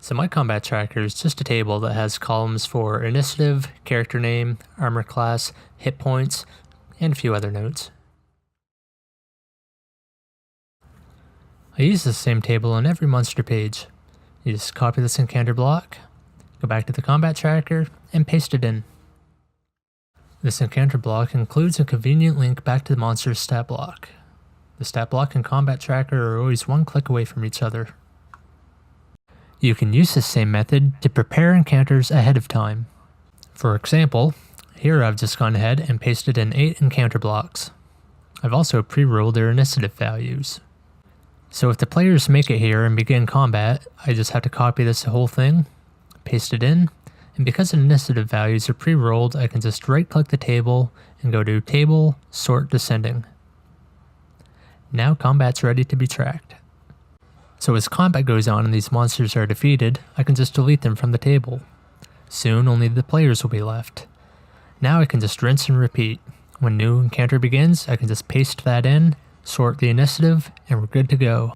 So my combat tracker is just a table that has columns for initiative, character name, armor class, hit points, and a few other notes. I use the same table on every monster page. You just copy this encounter block, go back to the combat tracker, and paste it in. This encounter block includes a convenient link back to the monster's stat block. The stat block and combat tracker are always one click away from each other. You can use this same method to prepare encounters ahead of time. For example, here I've just gone ahead and pasted in 8 encounter blocks. I've also pre-rolled their initiative values. So if the players make it here and begin combat, I just have to copy this whole thing, paste it in, and because the initiative values are pre-rolled, I can just right-click the table and go to Table, Sort Descending. Now combat's ready to be tracked. So as combat goes on and these monsters are defeated, I can just delete them from the table. Soon only the players will be left. Now I can just rinse and repeat. When new encounter begins, I can just paste that in, sort the initiative, and we're good to go.